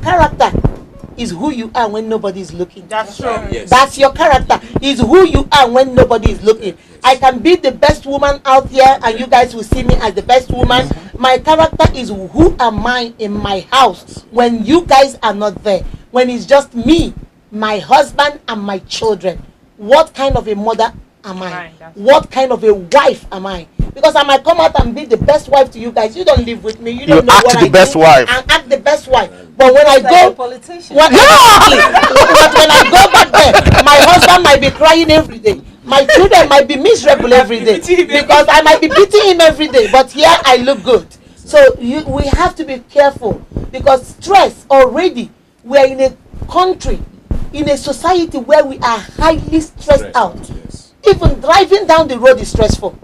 character is who you are when nobody is looking. That's true. Yes. That's your character. Is who you are when nobody is looking. I can be the best woman out here and you guys will see me as the best woman. My character is who am I in my house when you guys are not there. When it's just me, my husband and my children. What kind of a mother am I? What kind of a wife am I? Because I might come out and be the best wife to you guys. You don't live with me. You don't know what I do. You act the best wife. And act the best wife. But when I go, politician. but when I go back there, my husband might be crying every day. My children might be miserable every day because I might be beating him every day. But here I look good. So we have to be careful because stress already. We are in a country, in a society where we are highly stressed out. Yes. Even driving down the road is stressful.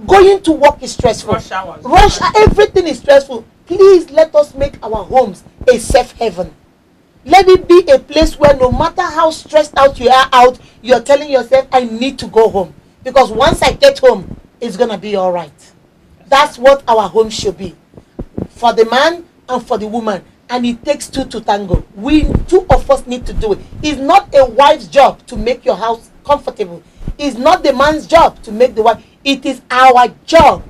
Going to work is stressful. Rush, everything is stressful. Please let us make our homes a safe haven. Let it be a place where no matter how stressed out you are out, you're telling yourself, I need to go home. Because once I get home, it's going to be all right. That's what our home should be. For the man and for the woman. And it takes two to tango. Two of us need to do it. It's not a wife's job to make your house comfortable. It's not the man's job to make the wife. It is our job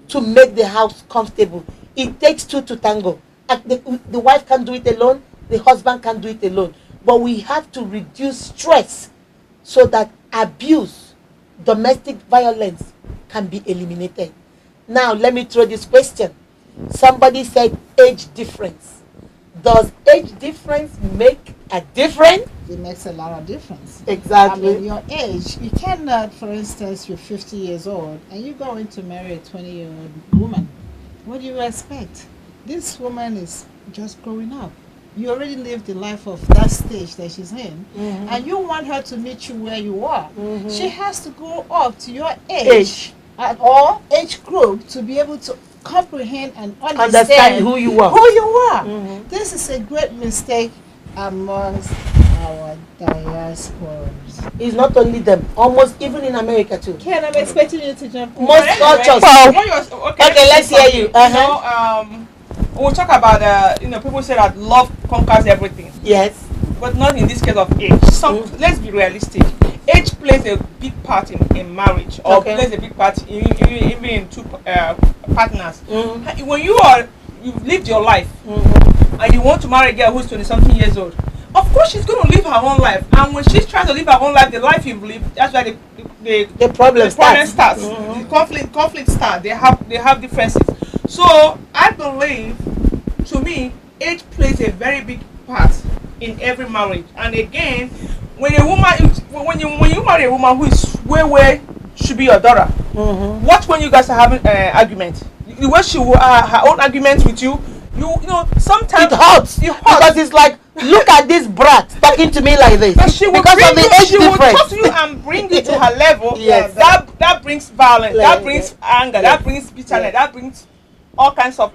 to make the house comfortable. It takes two to tango. The wife can't do it alone. The husband can't do it alone. But we have to reduce stress so that abuse, domestic violence can be eliminated. Now, let me throw this question. Somebody said age difference. Does age difference make a difference? It makes a lot of difference. Exactly. I mean, your age, you cannot, for instance, you're 50 years old and you're going to marry a 20-year-old woman. What do you expect? This woman is just growing up. You already lived the life of that stage that she's in, and you want her to meet you where you are. She has to go up to your age. Or age group to be able to comprehend and understand who you are. This is a great mistake amongst our diasporas. It's not only them, almost even in America too. Ken, I'm expecting you to jump in. Most cultures. Okay, let's hear you. We'll talk about people say that love conquers everything. Yes. But not in this case of age. Let's be realistic. Age plays a big part in marriage, or plays a big part even in two partners. When you've lived your life and you want to marry a girl who's 20-something years old, of course she's going to live her own life. And when she's trying to live her own life, the life you've lived, that's why the problem starts. The conflict starts. They have differences. So I believe, to me, age plays a very big part in every marriage. And again, when you marry a woman who is way should be your daughter, watch when you guys are having argument. The way she will her own arguments with you, you know sometimes it hurts because it's like, look at this brat talking to me like this. But she will because of the age she will difference. talk to you and bring you to her level. Yes. That brings violence, that brings anger, that brings bitterness, that brings all kinds of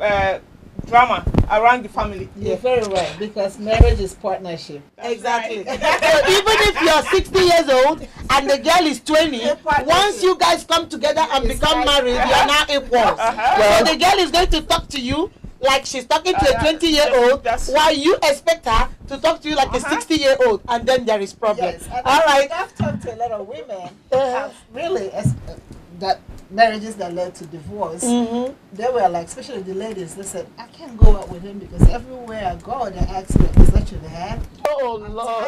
drama around the family. You're very right, because marriage is partnership. Exactly. So even if you're 60 years old and the girl is 20, once you guys come together and become married, you are now equals. So the girl is going to talk to you like she's talking to a 20-year-old, while you expect her to talk to you like a 60-year-old, and then there is problem. Yes, all right. I've talked to a lot of women have really that marriages that led to divorce. They were like, especially the ladies, they said, I can't go out with him because everywhere I go, they ask me, is that your dad? Oh, Lord.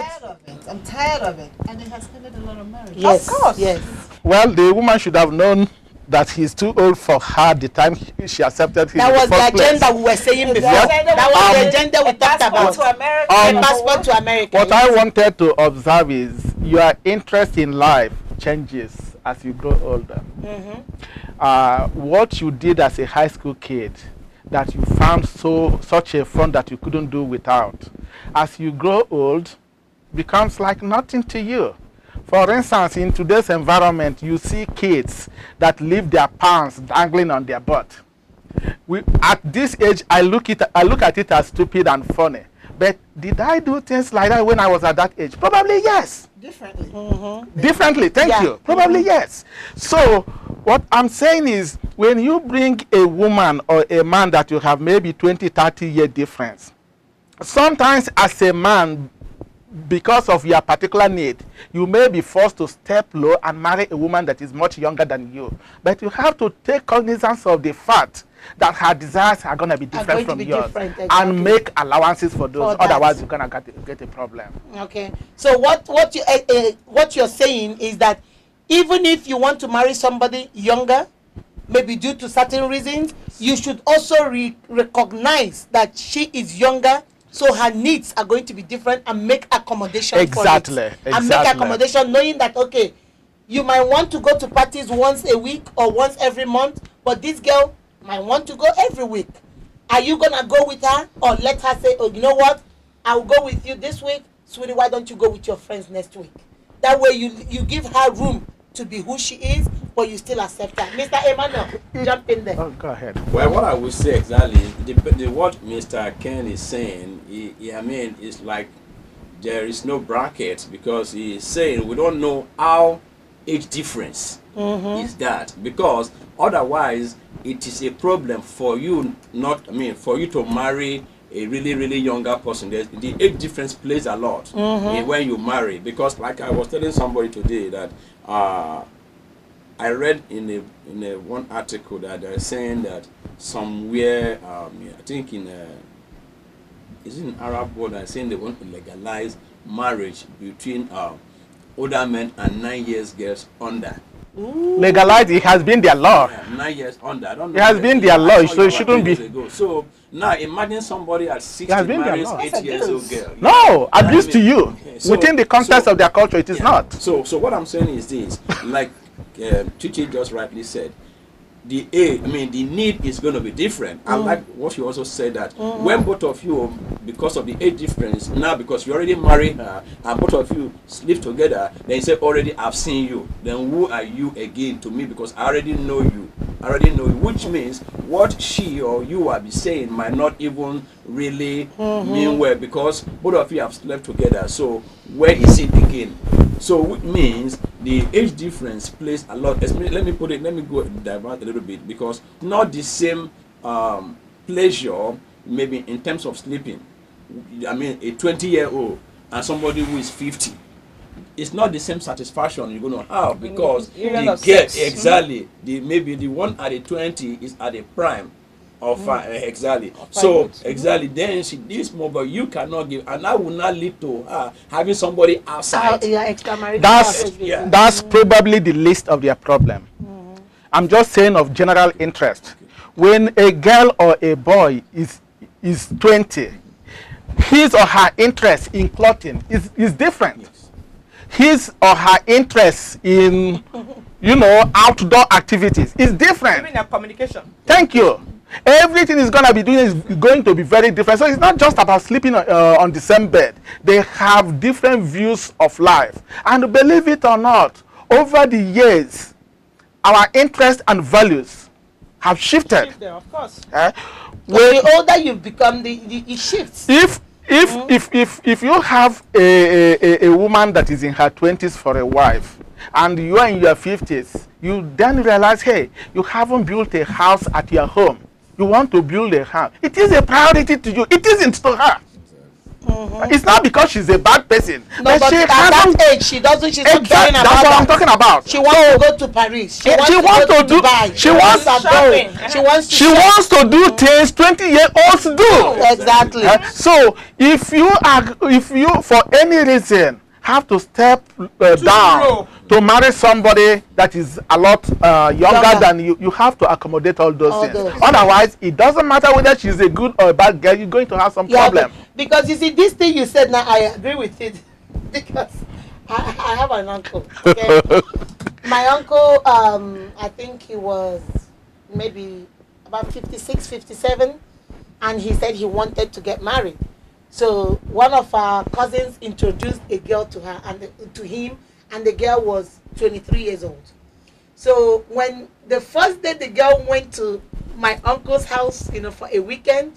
I'm tired of it. And it has ended a lot of marriages. Yes, of course. Yes. Well, the woman should have known that he's too old for her the time she accepted him. That was the agenda place. we were saying before. Yep. That was the agenda we talked about. To America. Passport to America. What I wanted to observe is your interest in life changes as you grow older. What you did as a high school kid that you found such a fun that you couldn't do without, as you grow old, becomes like nothing to you. For instance, in today's environment, you see kids that leave their pants dangling on their butt. At this age, I look at it as stupid and funny. But did I do things like that when I was at that age? Probably yes. Differently. Differently, thank you. Probably yes. So what I'm saying is, when you bring a woman or a man that you have maybe 20, 30 year difference, sometimes as a man, because of your particular need, you may be forced to step low and marry a woman that is much younger than you. But you have to take cognizance of the fact that her desires are going to be different from yours, exactly. and make allowances for those. Otherwise, you're going to get a problem. Okay. So what you're saying is that even if you want to marry somebody younger, maybe due to certain reasons, you should also recognize that she is younger. So her needs are going to be different, and make accommodation exactly, for it. Exactly. And make accommodation, knowing that, okay, you might want to go to parties once a week or once every month, but this girl might want to go every week. Are you going to go with her, or let her say, oh, you know what, I'll go with you this week. Sweetie, why don't you go with your friends next week? That way you give her room to be who she is, but you still accept her. Mr. Emmanuel, jump in there. Oh, go ahead. Well, what I would say exactly, what Mr. Ken is saying, I mean, it's like there is no bracket, because he is saying we don't know how age difference is that, because otherwise it is a problem for you for you to marry a really younger person. The age difference plays a lot when you marry, because like I was telling somebody today that I read in a one article that they're saying that somewhere I think is in Arab world, they're saying they want to legalize marriage between older men and 9 years girls under. Legalized, it has been their law. Yeah, 9 years under. I don't know. It has been their law, so it shouldn't be. So now imagine somebody at 60 marries 8 years old girl. No, abuse to you. Okay, so, within the context of their culture, it is not. So what I'm saying is this, like Chichi just rightly said, the need is going to be different. I like what she also said, that when both of you, because of the age difference, now because you already married her and both of you live together, then you say, already I've seen you. Then who are you again to me? Because I already know you. Which means what she or you are be saying might not even really mean well, because both of you have slept together. So where is it again? So which means the age difference plays a lot. Let me go divert a little bit, because not the same pleasure maybe in terms of sleeping. I mean, a 20-year-old and somebody who is 50, it's not the same satisfaction you're going to have, because exactly maybe the one at the 20 is at the prime of exactly. So exactly, then she needs more, but you cannot give, and that will not lead to her having somebody outside. That's probably the least of their problem. I'm just saying of general interest. When a girl or a boy is 20, his or her interest in clothing is different. Yes. His or her interest in outdoor activities is different. Even communication. Thank you. Everything is going to be very different. So it's not just about sleeping on the same bed. They have different views of life. And believe it or not, over the years, our interests and values have shifted. Of course. The older you become, it shifts. If you have a woman that is in her 20s for a wife, and you are in your 50s, you then realize, hey, you haven't built a house at your home. You want to build a house. It is a priority to you. It isn't to her. It's not because she's a bad person. No, but at that age, she's not caring about that. That's what I'm talking about. She wants to go to Paris. She wants to go to Dubai. She wants to do things 20-year-olds do. Exactly. So if you for any reason have to step down to marry somebody that is a lot younger than you, you have to accommodate all those things. Otherwise, it doesn't matter whether she's a good or a bad girl, you're going to have some problem. Because you see, this thing you said now, I agree with it. Because I have an uncle. Okay? My uncle, I think he was maybe about 56, 57, and he said he wanted to get married. So one of our cousins introduced a girl to her to him, and the girl was 23 years old. So when the first day the girl went to my uncle's house, for a weekend,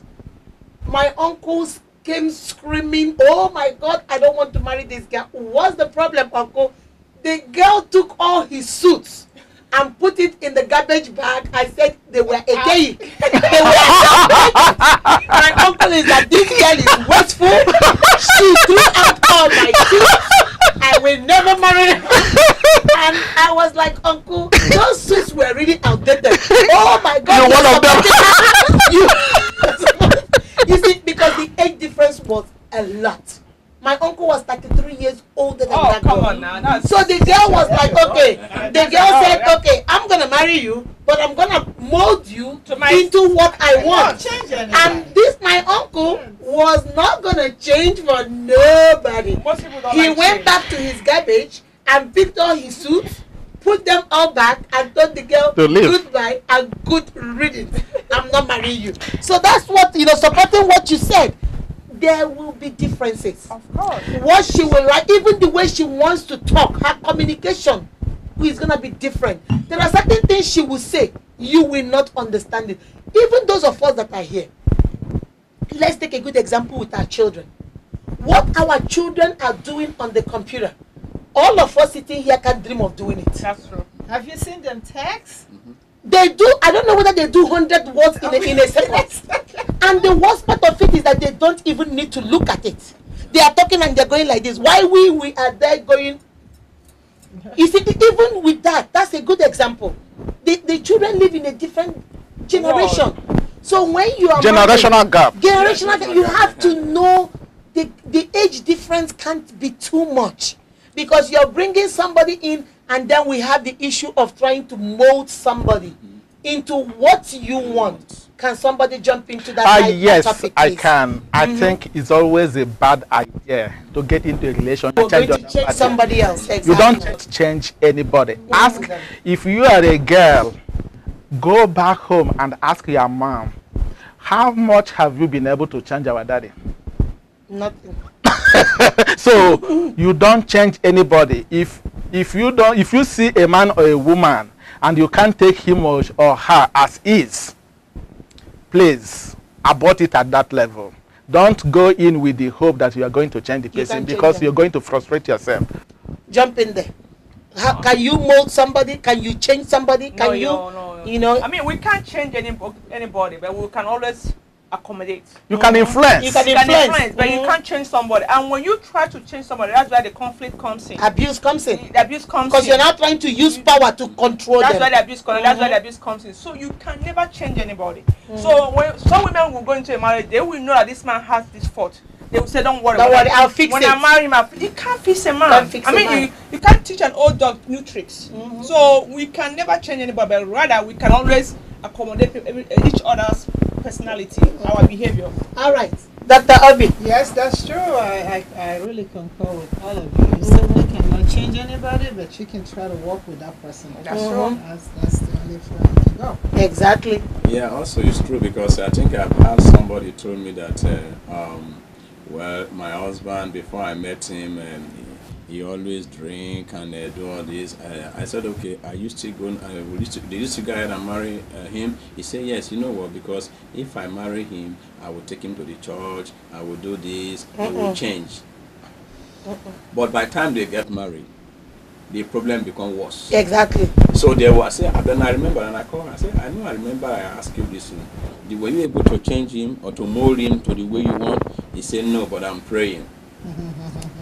my uncles came screaming, "Oh my God, I don't want to marry this girl." What's the problem, uncle? The girl took all his suits and put it in the garbage bag. I said they were a gay. My uncle all is that this girl is wasteful. She threw out all my suits. I will never marry her. And I was like, uncle, those suits were really outdated. Oh my God. You're one of them. You see, because the age difference was a lot. My uncle was 33 years older than that girl. Come on now. So the girl was like, okay. The girl said, okay, I'm going to marry you, but I'm going to mold you into what I want. And this, my uncle, was not going to change for nobody. He went back to his garbage and picked all his suits, put them all back, and told the girl goodbye and good riddance. I'm not marrying you. So that's what, supporting what you said. There will be differences. Of course. What she will like, even the way she wants to talk, her communication is going to be different. There are certain things she will say, you will not understand it. Even those of us that are here, let's take a good example with our children. What our children are doing on the computer, all of us sitting here can dream of doing it. That's true. Have you seen them text? They do. I don't know whether they do 100 words in a second. And the worst part of it is that they don't even need to look at it. They are talking and they're going like this. Why we are there going? You see, even with that, that's a good example. The children live in a different generation. So when you are generational gap, you have to know the age difference can't be too much, because you're bringing somebody in. And then we have the issue of trying to mold somebody into what you want. Can somebody jump into that? Yes, topic, I can. I think it's always a bad idea to get into a relationship. You're going to change somebody else. Exactly. You don't change anybody. Ask, if you are a girl, go back home and ask your mom, how much have you been able to change our daddy? Nothing. So you don't change anybody. If you see a man or a woman and you can't take him or her as is, please abort it at that level. Don't go in with the hope that you are going to change the person, because you're going to frustrate yourself. Jump in there. Can you mold somebody? Can you change somebody? Can I mean, we can't change anybody, but we can always accommodate. You can influence. You can influence, but you can't change somebody. And when you try to change somebody, that's where the conflict comes in. Abuse comes in. The abuse comes in. Because you're not trying to use power to control them. That's where the abuse comes in. That's where the abuse comes in. So you can never change anybody. So when some women will go into a marriage, they will know that this man has this fault. They will say, don't worry, I'll fix it. When I marry him, you can't fix a man. You can't teach an old dog new tricks. So we can never change anybody, but rather we can always accommodate each other's personality, our behavior. All right. Dr. Obi. Yes, that's true. I really concur with all of you. You certainly cannot change anybody, but you can try to work with that person. That's true. That's the only way you can go. Exactly. Yeah, also it's true, because I think I've had somebody told me that well, my husband, before I met him, he always drink and do all this. I said, okay, are you still going? Did you still go ahead and marry him? He said, yes. You know what? Because if I marry him, I will take him to the church. I will do this. He will change. But by the time they get married, the problem becomes worse. Exactly. So they were saying, then I remember, and I called her. I said, I remember I asked you this. Were you able to change him or to mold him to the way you want? He said, no, but I'm praying.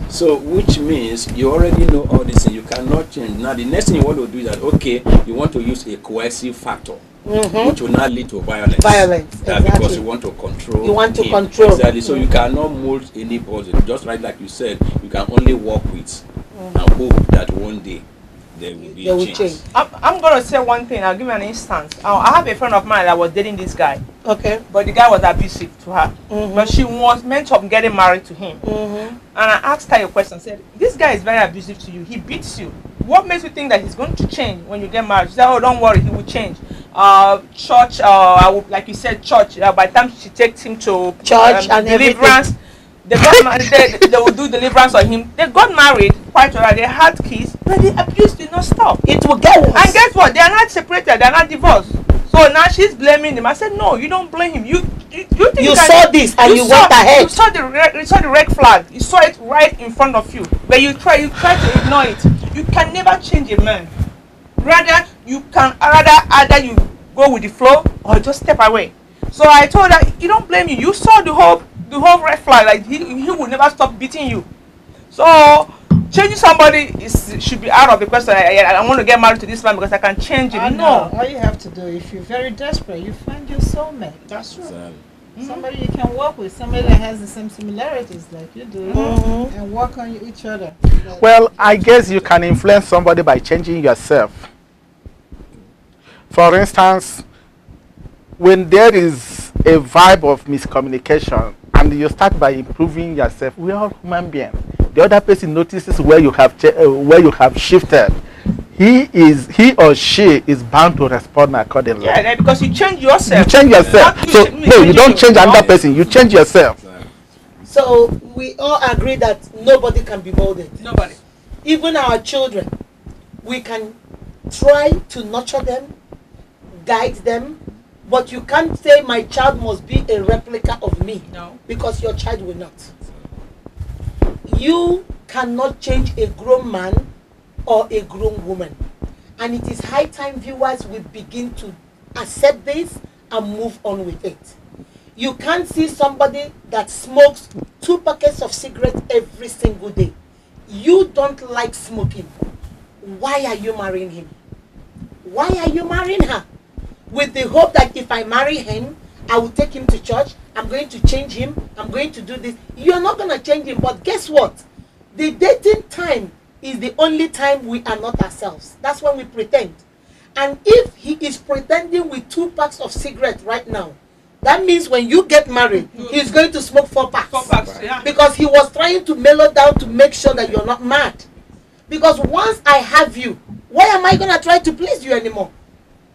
So, which means you already know all this and you cannot change. Now, the next thing you want to do is that, okay, you want to use a coercive factor, which will not lead to violence. Exactly. Because you want to control. You want to control. Exactly. So, you cannot mold anybody. Just like you said, you can only work with and hope that one day there will be a change. I'm going to say one thing. I'll give you an instance. I have a friend of mine that was dating this guy. Okay. But the guy was abusive to her. But she was meant to getting married to him. And I asked her a question. I said, this guy is very abusive to you. He beats you. What makes you think that he's going to change when you get married? She said, oh, don't worry, he will change. Church, like you said, church. By the time she takes him to church and deliverance, they will do deliverance on him. They got married quite alright. They had kids, but the abuse did not stop. It will get worse. And guess what? They are not separated. They are not divorced. So now she's blaming him. I said, no, you don't blame him. You think you saw this and you went ahead. You saw the red flag. You saw it right in front of you, but you try to ignore it. You can never change a man. Rather, either you go with the flow or just step away. So I told her, he don't blame you. You saw the whole red flag. Like he will never stop beating you. So changing somebody should be out of the question. I want to get married to this man because I can change it. No. All you have to do, if you're very desperate, you find your soulmate. That's true. Somebody you can work with, somebody that has the same similarities like you do, and work on each other. Well, I guess you can influence somebody by changing yourself. For instance, when there is a vibe of miscommunication and you start by improving yourself, we are human beings. The other person notices where you have shifted. He or she is bound to respond accordingly. Yeah, because you change yourself. You change yourself. So no, you don't change another person. You change yourself. So we all agree that nobody can be molded. Nobody. Even our children, we can try to nurture them, guide them, but you can't say my child must be a replica of me. No. Because your child will not. You cannot change a grown man or a grown woman. And it is high time viewers will begin to accept this and move on with it. You can't see somebody that smokes 2 packets of cigarettes every single day. You don't like smoking. Why are you marrying him? Why are you marrying her? With the hope that if I marry him, I will take him to church, I'm going to change him, I'm going to do this. You're not going to change him, but guess what? The dating time is the only time we are not ourselves. That's when we pretend. And if he is pretending with 2 packs of cigarettes right now, that means when you get married, he's going to smoke 4 packs. 4 packs, yeah. Because he was trying to mellow down to make sure that you're not mad. Because once I have you, why am I going to try to please you anymore?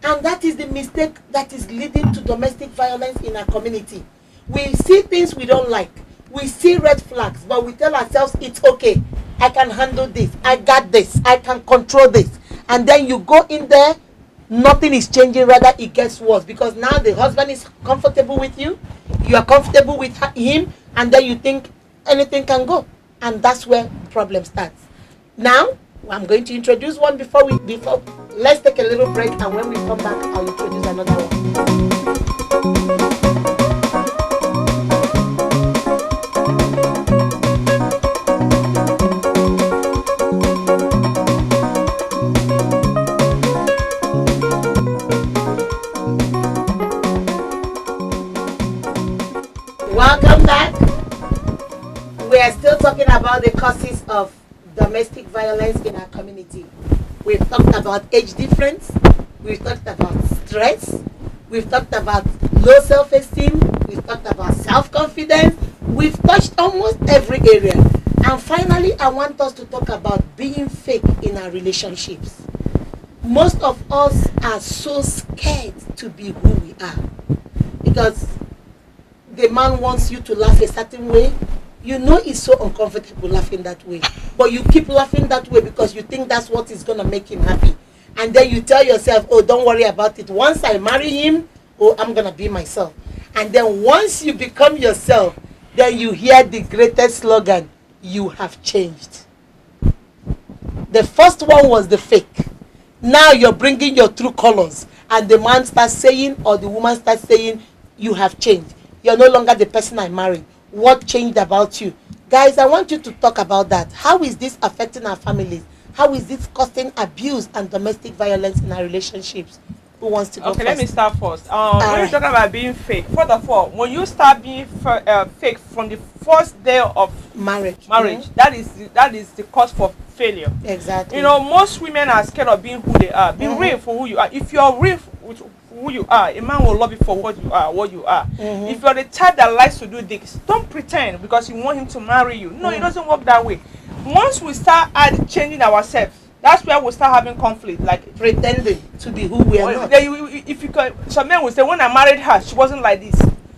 And that is the mistake that is leading to domestic violence in our community. We see things we don't like. We see red flags, but we tell ourselves it's okay. I can handle this. I got this. I can control this. And then you go in there, nothing is changing. Rather, it gets worse. Because now the husband is comfortable with you. You are comfortable with him. And then you think anything can go. And that's where the problem starts. Now, I'm going to introduce one before let's take a little break. And when we come back, I'll introduce another one. Welcome back. We are still talking about the causes of domestic violence in our community. We've talked about age difference. We've talked about stress. We've talked about low self-esteem. We've talked about self-confidence. We've touched almost every area. And finally, I want us to talk about being fake in our relationships. Most of us are so scared to be who we are. Because the man wants you to laugh a certain way. You know it's so uncomfortable laughing that way. But you keep laughing that way because you think that's what is going to make him happy. And then you tell yourself, oh, don't worry about it. Once I marry him, oh, I'm going to be myself. And then once you become yourself, then you hear the greatest slogan, you have changed. The first one was the fake. Now you're bringing your true colors. And the man starts saying, or the woman starts saying, you have changed. You're no longer the person I married. What changed about you? Guys, I want you to talk about that. How is this affecting our families? How is this causing abuse and domestic violence in our relationships? Who wants to go first? Okay, let me start first. When you talk about being fake, first of all, when you start being fake from the first day of marriage, that is the cause for failure. Exactly. You know, most women are scared of being who they are. Be real for who you are. If you're real with who you are, a man will love you for what you are. If you're the type that likes to do this, don't pretend because you want him to marry you. No, it doesn't work that way. Once we start changing ourselves, that's where we start having conflict, like pretending to be who we are not. If you can, some men will say, when I married her, she wasn't like this.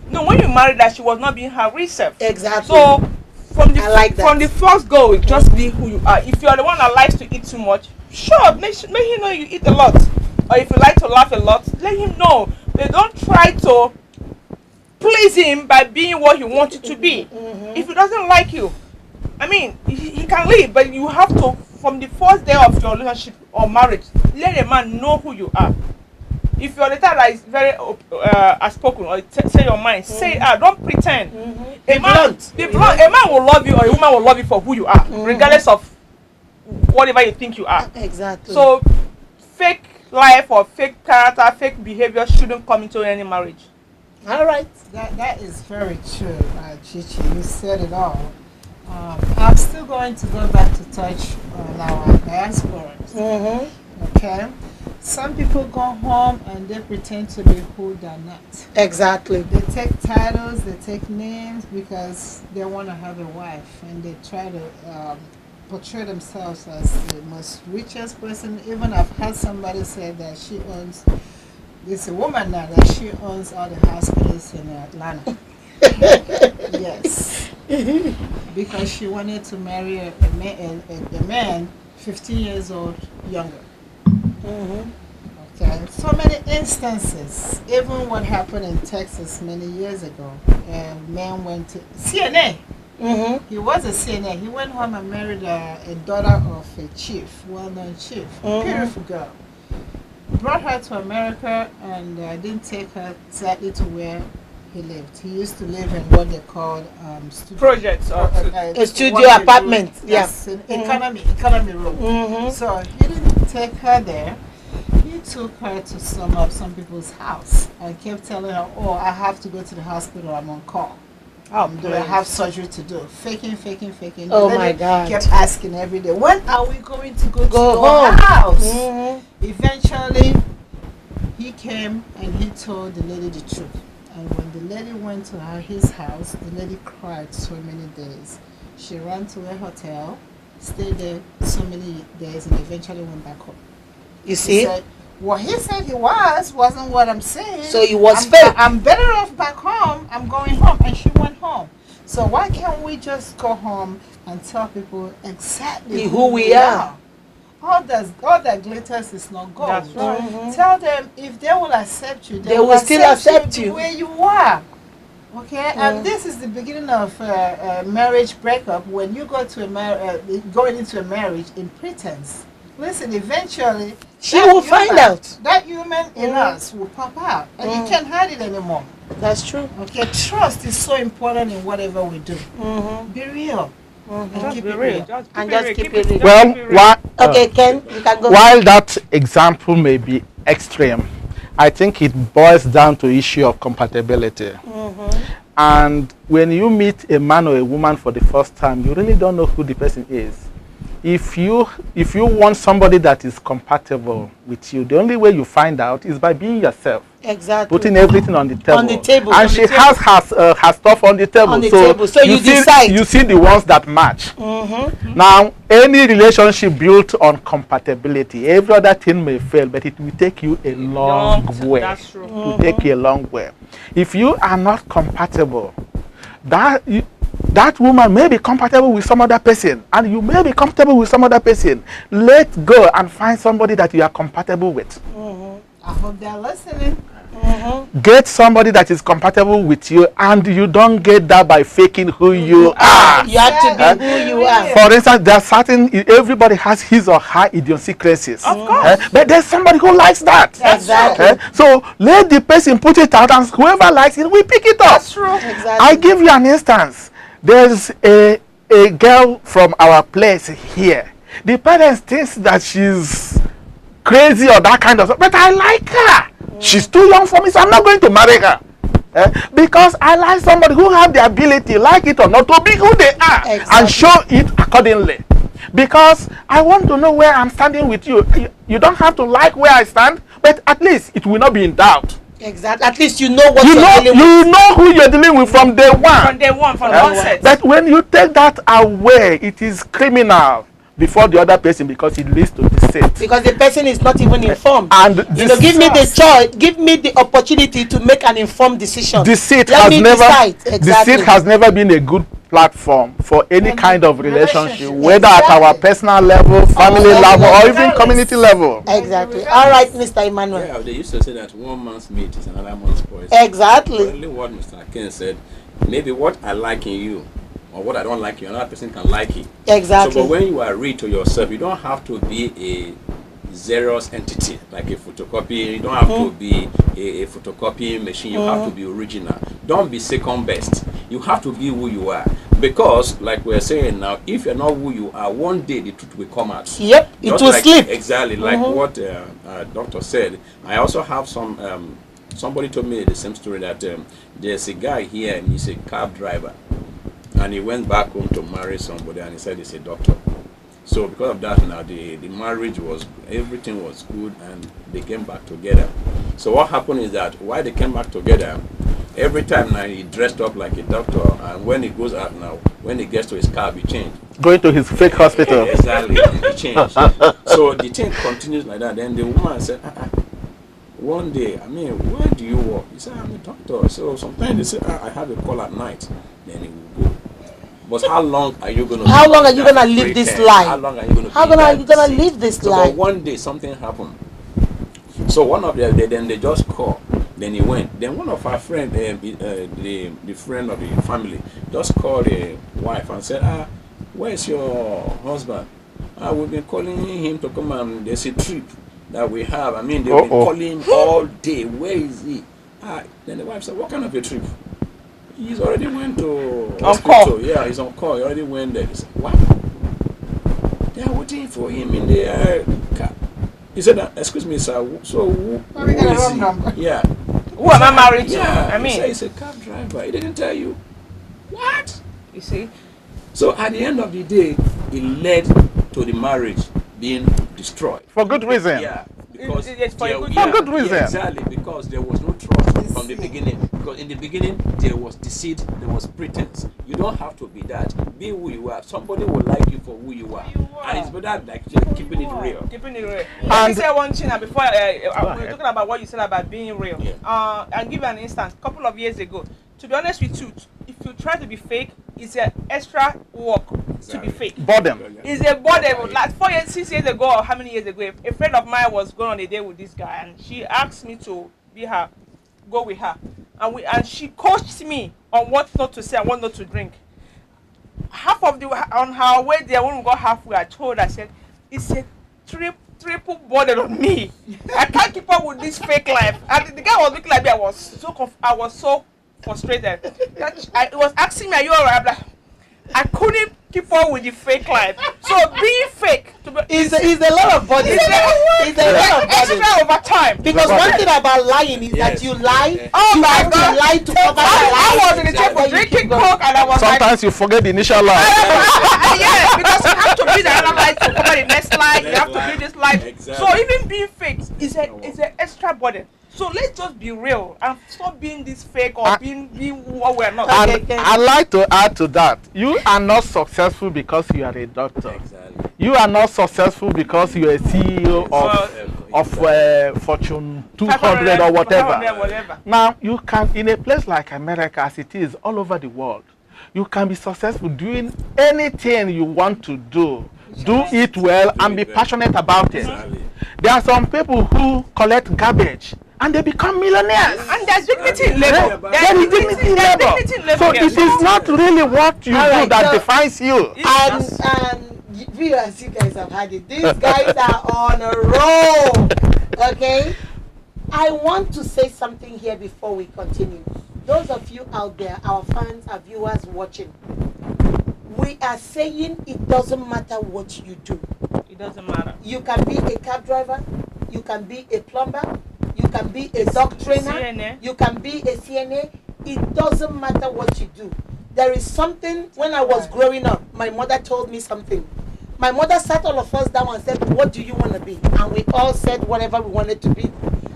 No, when you married her, she was not being her real self. Exactly. So from the first go, just be who you are. If you're the one that likes to eat too much, sure, make him know you eat a lot. Or if you like to laugh a lot, let him know. But don't try to please him by being what he wants you to be. If he doesn't like you, I mean, he can leave, but you have to, from the first day of your relationship or marriage, let a man know who you are. If you're the type that is very outspoken or say your mind, say it out. Don't pretend. A man will love you, or a woman will love you for who you are, regardless of whatever you think you are. Exactly. So, fake life or fake character, fake behavior shouldn't come into any marriage. All right. That is very true, Chichi. You said it all. I'm still going to go back to touch on our diasporas. Okay? Some people go home and they pretend to be who they're not. Exactly. They take titles, they take names because they want to have a wife, and they try to portray themselves as the most richest person. Even I've had somebody say that she owns, this a woman now, that she owns all the hospitals in Atlanta. Yes. Because she wanted to marry a man 15 years old younger. Okay. So many instances. Even what happened in Texas many years ago. A man went to CNA. He was a CNA. He went home and married a daughter of a chief, well-known chief. Beautiful girl. Brought her to America and didn't take her exactly to where he lived. He used to live in what they called studio. Projects or a studio apartment. Yes, economy room. So he didn't take her there. He took her to some people's house and kept telling her, "Oh, I have to go to the hospital. I'm on call. I have surgery to do." Faking. Oh my God! Kept asking every day, "When are we going to go to your house?" Eventually, he came and he told the lady the truth. And when the lady went to his house, the lady cried so many days. She ran to a hotel, stayed there so many days, and eventually went back home. You see? He said, what he said he wasn't what I'm saying. So it was fake. I'm better off back home. I'm going home. And she went home. So why can't we just go home and tell people exactly who we are? All that glitters is not gold. That's right. Tell them if they will accept you, they will still accept you the way you are. Okay, and this is the beginning of marriage breakup when you go to going into a marriage in pretense. Listen, eventually she will find out. That human in us will pop out, and you can't hide it anymore. That's true. Okay, trust is so important in whatever we do. Be real. Just keep it real. Just keep it real. Well, okay, Ken, you can go. While that example may be extreme, I think it boils down to issue of compatibility. And when you meet a man or a woman for the first time, you really don't know who the person is. If you want somebody that is compatible with you, the only way you find out is by being yourself. Exactly. Putting everything on the table. On the table. And she has her stuff on the table. So you decide. You see the ones that match. Now, any relationship built on compatibility, every other thing may fail, but it will take you a long way. That's true. It will take you a long way. If you are not compatible, that woman may be compatible with some other person, and you may be compatible with some other person. Let go and find somebody that you are compatible with. I hope they're listening. Get somebody that is compatible with you, and you don't get that by faking who you are. You have to be who you are. For instance, there are certain, everybody has his or her idiosyncrasies. Of course. But there's somebody who likes that. Exactly. So let the person put it out, and whoever likes it, we pick it up. That's true. Exactly. I give you an instance. There's a girl from our place here. The parents think that she's crazy or that kind of stuff, but I like her. She's too young for me, so I'm not going to marry her. Because I like somebody who have the ability, like it or not, to be who they are. Exactly. And show it accordingly. Because I want to know where I'm standing with you. You don't have to like where I stand, but at least it will not be in doubt. Exactly. At least you know what You know who you're dealing with from day one. From day one, from the onset. But when you take that away, it is criminal before the other person, because it leads to deceit. Because the person is not even informed. And give me the choice, give me the opportunity to make an informed decision. Deceit Exactly. has never been a good platform for any kind of relationship, whether at our personal level, family level, or even community level. Exactly. All right, Mr. Emmanuel. Yeah, they used to say that one man's meat is another man's poison. Exactly. Only what Mr. Ken said, maybe what I like in you or what I don't like in you, another person can like it. Exactly. So, but when you are real to yourself, you don't have to be a Xerox entity, like a photocopy. You don't have to be a photocopy machine. You have to be original. Don't be second best. You have to be who you are. Because, like we're saying now, if you're not who you are, one day the truth will come out. Yep, it will slip. Exactly, like what doctor said. I also have some. Somebody told me the same story that there's a guy here and he's a cab driver, and he went back home to marry somebody, and he said he's a doctor. So because of that, now the marriage everything was good, and they came back together. So what happened is that while they came back together, every time now he dressed up like a doctor, and when he goes out now, when he gets to his car, he changed. Going to his fake hospital. Exactly, he changed. So the thing continues like that. Then the woman said, one day, I mean, where do you work? He said, I'm a doctor. So sometimes they say, I have a call at night. Then he will go. But how long are you going to? How long are you going to live this life? How long are you going to? How long are you going to live this life? But one day something happened. So one of them, then they just called. Then he went. Then one of our friends, the friend of the family, just called the wife and said, where's your husband? We've been calling him to come, and there's a trip that we have. I mean, they've been calling all day. Where is he? Then the wife said, what kind of a trip? He's already went to hospital. Yeah, he's on call. He already went there. He said, what? They are waiting for him in the car. He said, excuse me, sir. So who is he? Yeah. Who am I married to? Yeah. I mean, he said he's a cab driver. He didn't tell you. What? You see? So at the end of the day, it led to the marriage being destroyed. For good reason. Yeah. Because for good reason. Yeah, exactly, because there was no trust from the beginning. Because in the beginning, there was deceit, there was pretense. You don't have to be that. Be who you are. Somebody will like you for who you are. And it's better like just keeping it real. Keeping it real. Let me say one thing before we're talking about what you said about being real. Yeah. I'll give you an instance. A couple of years ago, to be honest with you, if you try to be fake, it's an extra work to be fake. Burden. It's a burden. Like 4 years, 6 years ago, or how many years ago, a friend of mine was going on a date with this guy, and she asked me to go with her, and she coached me on what not to say and what not to drink. On her way there, when we got halfway, I told her, I said, it's a triple burden on me. I can't keep up with this fake life. And the guy was looking like me. I was so frustrated. It was asking me, are you alright? Like, I couldn't keep up with the fake life. So being fake is a lot of body. It's a lot of body. Extra over time. Because one thing about lying is that you lie. Oh you my have God. to lie to cover your lie. I was in the table drinking coke, and I was Sometimes you forget the initial lie. yeah, because you have to be the other lie to cover the next lie. You have to be this lie. Exactly. So even being fake is an extra burden. So let's just be real and stop being this fake or being what we're not. And I'd like to add to that. You are not successful because you are a doctor. Exactly. You are not successful because you're a CEO of Fortune 200 or whatever. Now, you can, in a place like America, as it is all over the world, you can be successful doing anything you want to do. Do it well and be passionate about it. Exactly. There are some people who collect garbage and they become millionaires. And there's dignity in labor. There is dignity in labor. So it is not really what you do that defines you. And viewers, you guys have had it. These guys are on a roll. Okay? I want to say something here before we continue. Those of you out there, our fans, our viewers watching, we are saying it doesn't matter what you do. It doesn't matter. You can be a cab driver, you can be a plumber, you can be a dog trainer, CNA. You can be a CNA. It doesn't matter what you do. There is something, when I was growing up, my mother told me something. My mother sat all of us down and said, what do you want to be? And we all said whatever we wanted to be.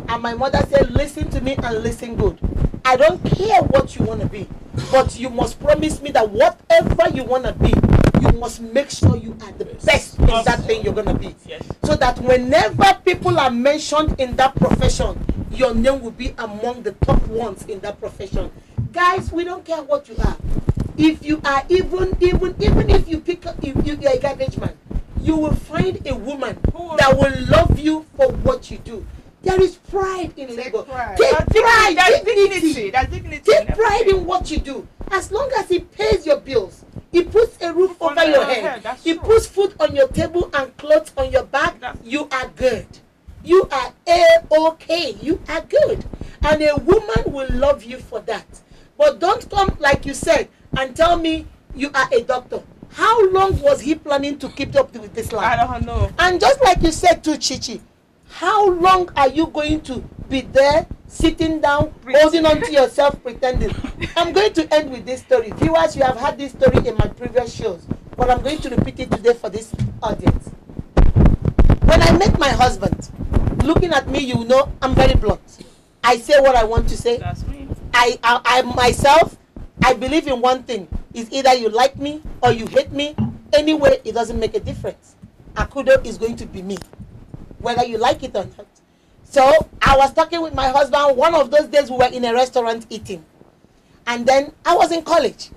And my mother said, listen to me and listen good. I don't care what you want to be, but you must promise me that whatever you want to be, you must make sure you are the best in that thing you're going to be. Yes. So that whenever people are mentioned in that profession, your name will be among the top ones in that profession. Guys, we don't care what you are. If you are even if you pick up, if you're a garbage man, you will find a woman that will love you for what you do. There is pride in labor. Take pride. There's dignity. Take pride in what you do. As long as it pays your bills, it puts a roof over your head, it puts food on your table and clothes on your back, you are good. you are A-OK. You are good. And a woman will love you for that. But don't come, like you said, and tell me you are a doctor. How long was he planning to keep up with this life? I don't know. And just like you said to Chichi, how long are you going to be there, sitting down, holding on to yourself, pretending? I'm going to end with this story. Viewers, you have had this story in my previous shows, but I'm going to repeat it today for this audience. When I met my husband, looking at me, you know, I'm very blunt. I say what I want to say. That's me. I myself, I believe in one thing. It's either you like me or you hate me. Anyway, it doesn't make a difference. Akudo is going to be me, whether you like it or not. So I was talking with my husband. One of those days we were in a restaurant eating. And then I was in college.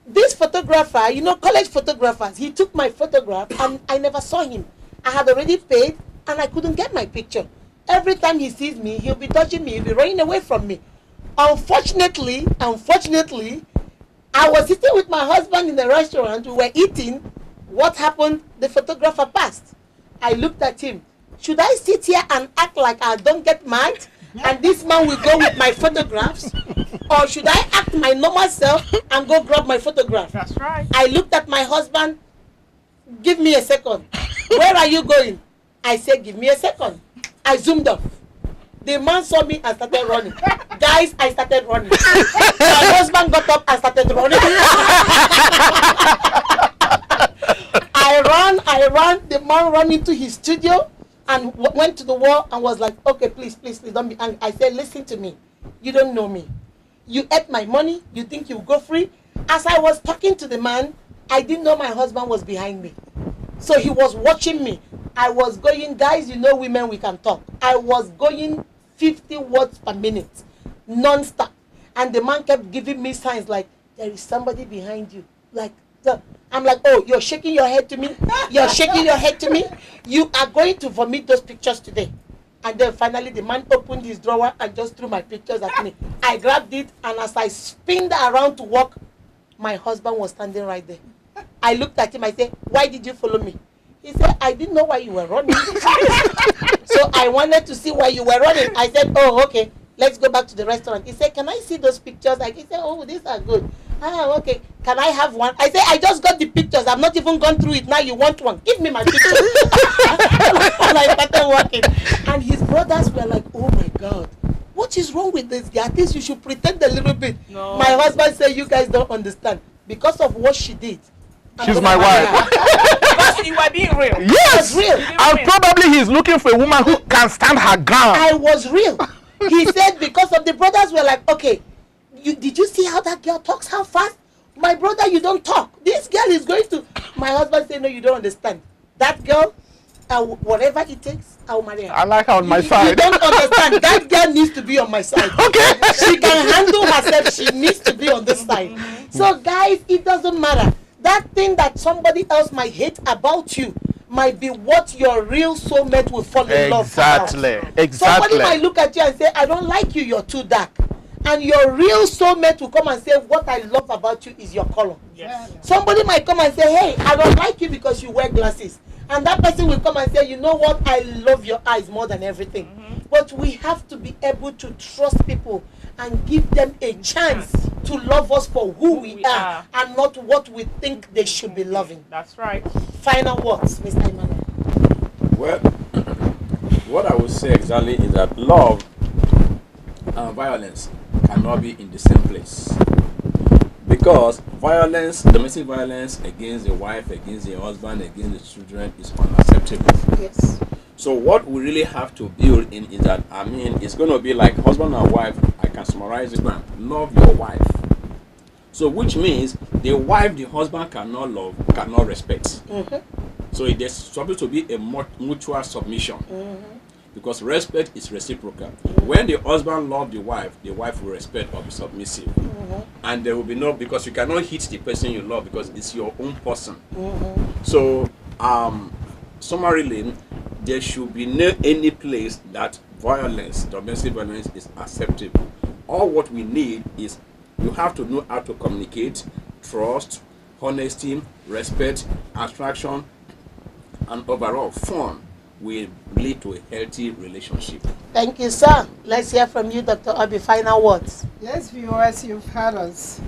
This photographer, you know, college photographers, he took my photograph and I never saw him. I had already paid and I couldn't get my picture. Every time he sees me, he'll be touching me, he'll be running away from me. Unfortunately, I was sitting with my husband in the restaurant, we were eating. What happened? The photographer passed. I looked at him. Should I sit here and act like I don't get mad and this man will go with my photographs? Or should I act my normal self and go grab my photograph? That's right. I looked at my husband. Give me a second. Where are you going? I said, give me a second. I zoomed off. The man saw me and started running. Guys, I started running. My husband got up and started running. I ran. The man ran into his studio and went to the wall and was like, okay, please, don't be angry. I said, listen to me. You don't know me. You ate my money. You think you go free? As I was talking to the man, I didn't know my husband was behind me. So he was watching me. I was going, guys, you know women, we can talk. I was going 50 words per minute, non-stop. And the man kept giving me signs like, there is somebody behind you. Like, I'm like, oh, you're shaking your head to me? You're shaking your head to me? You are going to vomit those pictures today. And then finally the man opened his drawer and just threw my pictures at me. I grabbed it, and as I spinned around to walk, my husband was standing right there. I looked at him, I said, why did you follow me? He said, I didn't know why you were running. So I wanted to see why you were running. I said, oh, okay, let's go back to the restaurant. He said, can I see those pictures? He said, oh, these are good. Ah, okay. Can I have one? I said, I just got the pictures. I've not even gone through it. Now you want one. Give me my pictures. And I started walking. And his brothers were like, oh my God, what is wrong with this guy? At least you should pretend a little bit. No. My husband said, you guys don't understand. Because of what she did. She's my wife. Because you were being real. Yes, real. and probably he's looking for a woman who can stand her ground. I was real. He said because of the brothers were like, okay, did you see how that girl talks? How fast? My brother, you don't talk. This girl is going to. My husband said, no, you don't understand. That girl, whatever it takes, I will marry her. I like her on my side. You don't understand. That girl needs to be on my side. Okay. She can handle herself. She needs to be on this side. So guys, it doesn't matter. That thing that somebody else might hate about you might be what your real soulmate will fall in love with. Exactly. Somebody might look at you and say, I don't like you, you're too dark. And your real soulmate will come and say, what I love about you is your color. Yes. Somebody might come and say, hey, I don't like you because you wear glasses. And that person will come and say, you know what, I love your eyes more than everything. But we have to be able to trust people and give them a chance to love us for who we are and not what we think they should be loving. That's right. Final words, Mr. Emmanuel. Well, what I would say exactly is that love and violence cannot be in the same place. Because violence, domestic violence against the wife, against the husband, against the children is unacceptable. Yes. So what we really have to build in is that, it's going to be like husband and wife. I can summarize it now. Love your wife. So which means the wife the husband cannot love, cannot respect. So there's supposed to be a mutual submission. Because respect is reciprocal. When the husband loves the wife will respect or be submissive. And there will be no, because you cannot hit the person you love because it's your own person. So, summarily, there should be no any place that violence, domestic violence is acceptable. All what we need is you have to know how to communicate, trust, honesty, respect, attraction, and overall fun. will lead to a healthy relationship. Thank you, sir. Let's hear from you, Dr. Obi. Final words. Yes, viewers, you've heard us.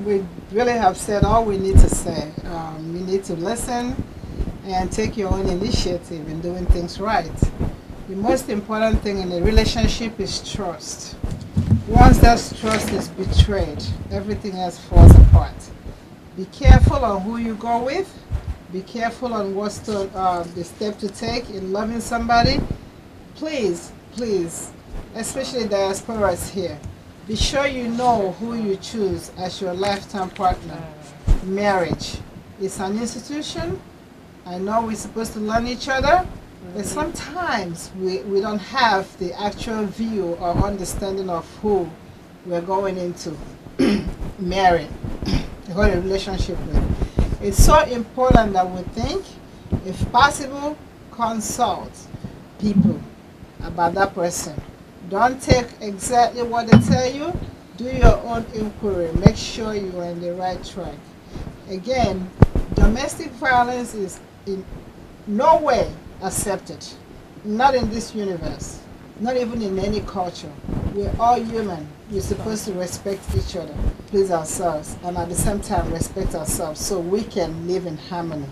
We really have said all we need to say. You need to listen and take your own initiative in doing things right. The most important thing in a relationship is trust. Once that trust is betrayed, everything else falls apart. Be careful on who you go with. Be careful on what's the step to take in loving somebody. Please, please, especially diasporas here, be sure you know who you choose as your lifetime partner. Marriage is an institution. I know we're supposed to learn each other, but sometimes we don't have the actual view or understanding of who we're going into marry, or a relationship with. It's so important that we think, if possible, consult people about that person. Don't take exactly what they tell you. Do your own inquiry. Make sure you are on the right track. Again, domestic violence is in no way accepted. Not in this universe. Not even in any culture. We're all human. We're supposed to respect each other, please ourselves, and at the same time respect ourselves so we can live in harmony.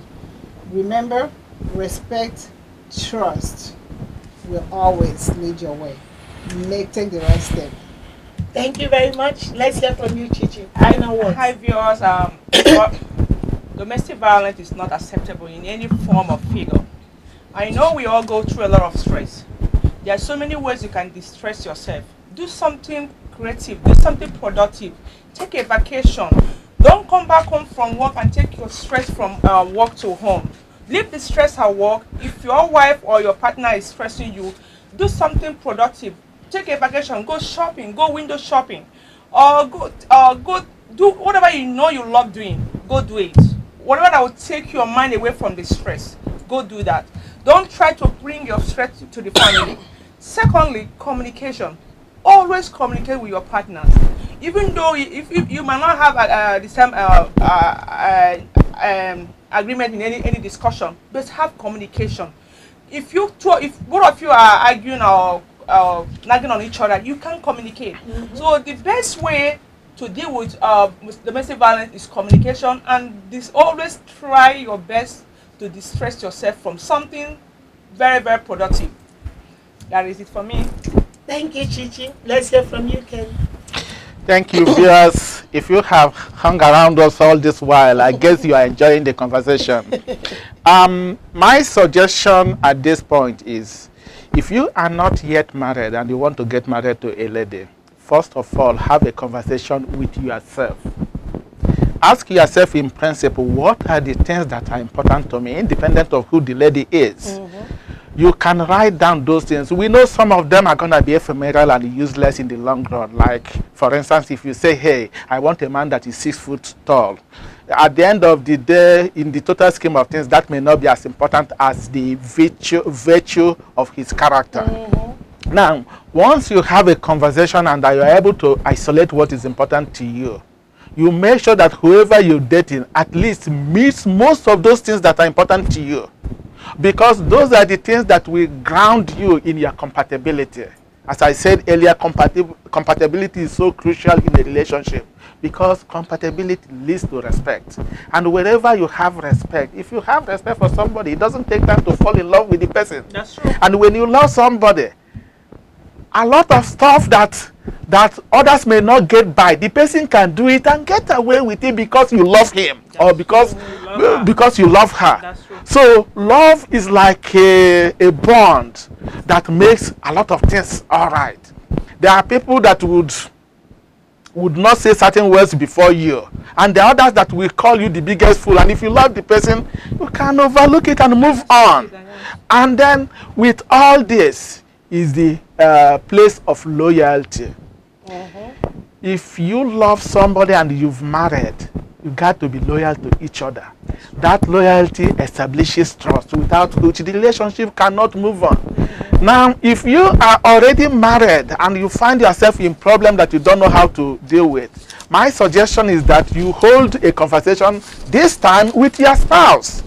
Remember, respect, trust will always lead your way. Take the right step. Thank you very much. Let's hear from you, Chichi. Final words. Hi, viewers. Domestic violence is not acceptable in any form or figure. I know we all go through a lot of stress. There are so many ways you can distress yourself. Do something creative, do something productive. Take a vacation. Don't come back home from work and take your stress from work to home. Leave the stress at work. If your wife or your partner is stressing you, do something productive. Take a vacation, go shopping, go window shopping, or go do whatever you know you love doing. Go do it. Whatever that will take your mind away from the stress, go do that. Don't try to bring your stress to the family. Secondly, communication. Always communicate with your partners. Even though if you might not have the same agreement in any discussion, but have communication. If both of you are arguing or nagging on each other, you can communicate. So the best way to deal with domestic violence is communication, and always try your best to distress yourself from something very, very productive. That is it for me. Thank you, Chichi. Let's hear from you, Ken. Thank you, viewers. If you have hung around us all this while, I guess you are enjoying the conversation. My suggestion at this point is, if you are not yet married and you want to get married to a lady, first of all, have a conversation with yourself. Ask yourself in principle, what are the things that are important to me, independent of who the lady is. You can write down those things. We know some of them are going to be ephemeral and useless in the long run. Like, for instance, if you say, hey, I want a man that is 6 foot tall. At the end of the day, in the total scheme of things, that may not be as important as the virtue of his character. Now, once you have a conversation and that you are able to isolate what is important to you, you make sure that whoever you're dating at least meets most of those things that are important to you. Because those are the things that will ground you in your compatibility. As I said earlier, compatibility is so crucial in a relationship because compatibility leads to respect. And wherever you have respect, if you have respect for somebody, it doesn't take time to fall in love with the person. That's true. And when you love somebody, a lot of stuff that others may not get by, the person can do it and get away with it because you love him or because you love her. That's true. So love is like a bond that makes a lot of things all right. There are people that would not say certain words before you, and there are others that will call you the biggest fool, and if you love the person, you can overlook it and move on. And then with all this is the place of loyalty. If you love somebody and you've married, you got to be loyal to each other. That loyalty establishes trust, without which the relationship cannot move on. Now, if you are already married and you find yourself in problem that you don't know how to deal with, my suggestion is that you hold a conversation this time with your spouse.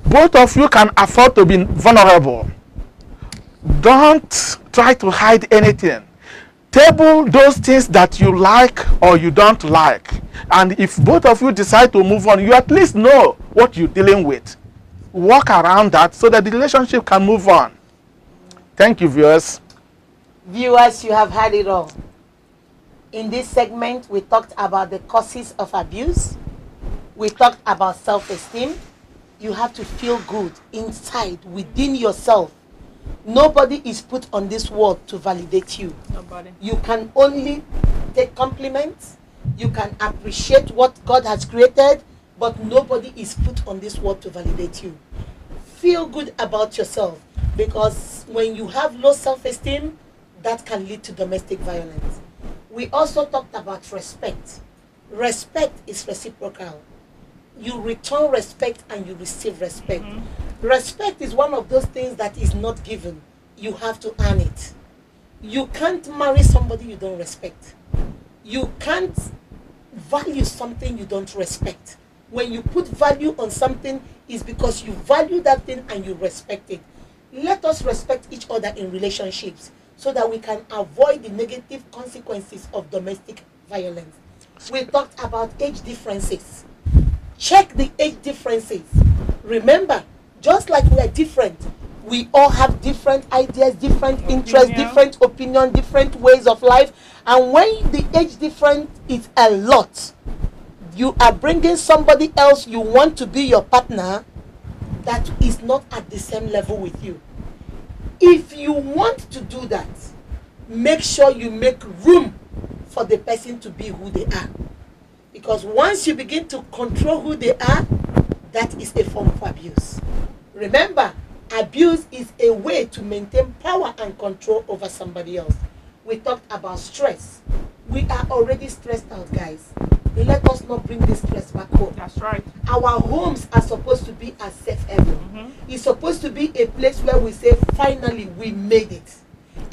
Both of you can afford to be vulnerable. don't try to hide anything. Table those things that you like or you don't like. And if both of you decide to move on, you at least know what you're dealing with. Walk around that so that the relationship can move on. Thank you, viewers. Viewers, you have had it all. In this segment, we talked about the causes of abuse. We talked about self-esteem. You have to feel good inside, within yourself. Nobody is put on this world to validate you. Nobody. You can only take compliments. You can appreciate what God has created, but nobody is put on this world to validate you. Feel good about yourself, because when you have low self-esteem, that can lead to domestic violence. We also talked about respect. Respect is reciprocal. You return respect and you receive respect. Respect is one of those things that is not given. You have to earn it. You can't marry somebody you don't respect. You can't value something you don't respect. When you put value on something, it's because you value that thing and you respect it. Let us respect each other in relationships so that we can avoid the negative consequences of domestic violence. We talked about age differences. Check the age differences. Remember, just like we are different, we all have different ideas, different interests, different opinions, different ways of life. And when the age difference is a lot, you are bringing somebody else you want to be your partner that is not at the same level with you. If you want to do that, make sure you make room for the person to be who they are. Because once you begin to control who they are, that is a form of abuse. Remember, abuse is a way to maintain power and control over somebody else. We talked about stress. We are already stressed out, guys. Let us not bring this stress back home. That's right. Our homes are supposed to be a safe haven. It's supposed to be a place where we say, finally, we made it.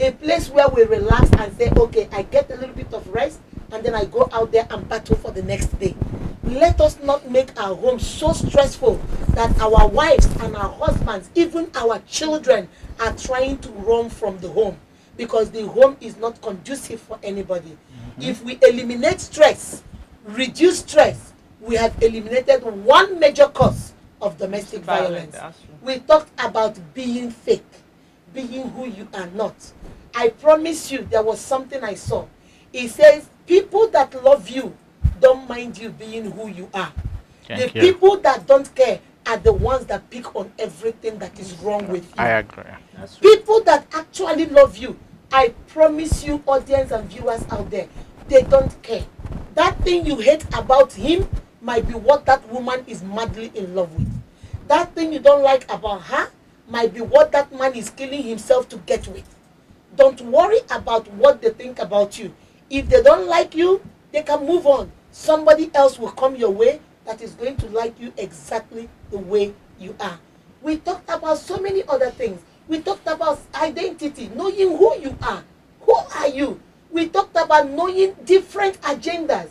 A place where we relax and say, okay, I get a little bit of rest, and then I go out there and battle for the next day. Let us not make our homes so stressful that our wives and our husbands, even our children, are trying to run from the home, because the home is not conducive for anybody. If we eliminate stress, reduce stress, we have eliminated one major cause of domestic violence. We talked about being fake, being who you are not. I promise you, there was something I saw. It says, people that love you don't mind you being who you are. Thank you. People that don't care are the ones that pick on everything that is wrong with you. I agree. People that actually love you, I promise you, audience and viewers out there, they don't care. That thing you hate about him might be what that woman is madly in love with. That thing you don't like about her might be what that man is killing himself to get with. Don't worry about what they think about you. If they don't like you, they can move on. Somebody else will come your way that is going to like you exactly the way you are. We talked about so many other things. We talked about identity, knowing who you are. Who are you? We talked about knowing different agendas.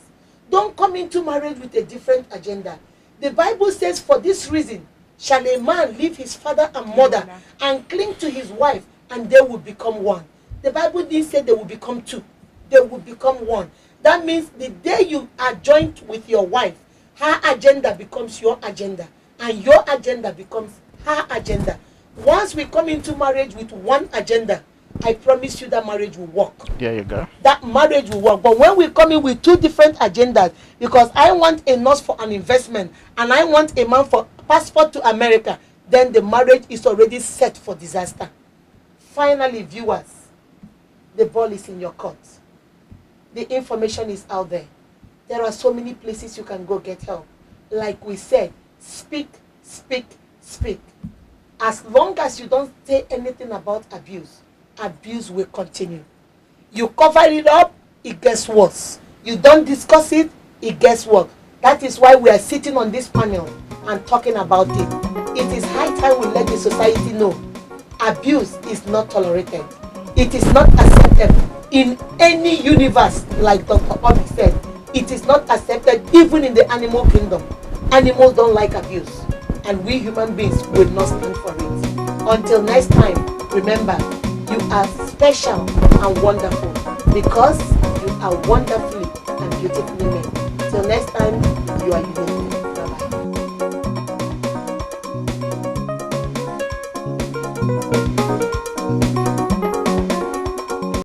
Don't come into marriage with a different agenda. The Bible says, for this reason, shall a man leave his father and mother and cling to his wife, and they will become one. The Bible didn't say they will become two. They will become one. That means the day you are joined with your wife, her agenda becomes your agenda, and your agenda becomes her agenda. Once we come into marriage with one agenda, I promise you that marriage will work. There you go. That marriage will work. But when we come in with two different agendas, because I want a nurse for an investment and I want a man for passport to America, then the marriage is already set for disaster. Finally, viewers, the ball is in your court. The information is out there. There are so many places you can go get help. Like we said, speak, speak, speak. As long as you don't say anything about abuse, abuse will continue. You cover it up, it gets worse. You don't discuss it, it gets worse. That is why we are sitting on this panel and talking about it. It is high time we let the society know abuse is not tolerated. It is not accepted in any universe. Like Dr. Obi said, it is not accepted even in the animal kingdom. Animals don't like abuse, and we human beings will not stand for it. Until next time, remember, You are special and wonderful because you are wonderfully and beautifully made. Till next time, you are unique. Bye-bye.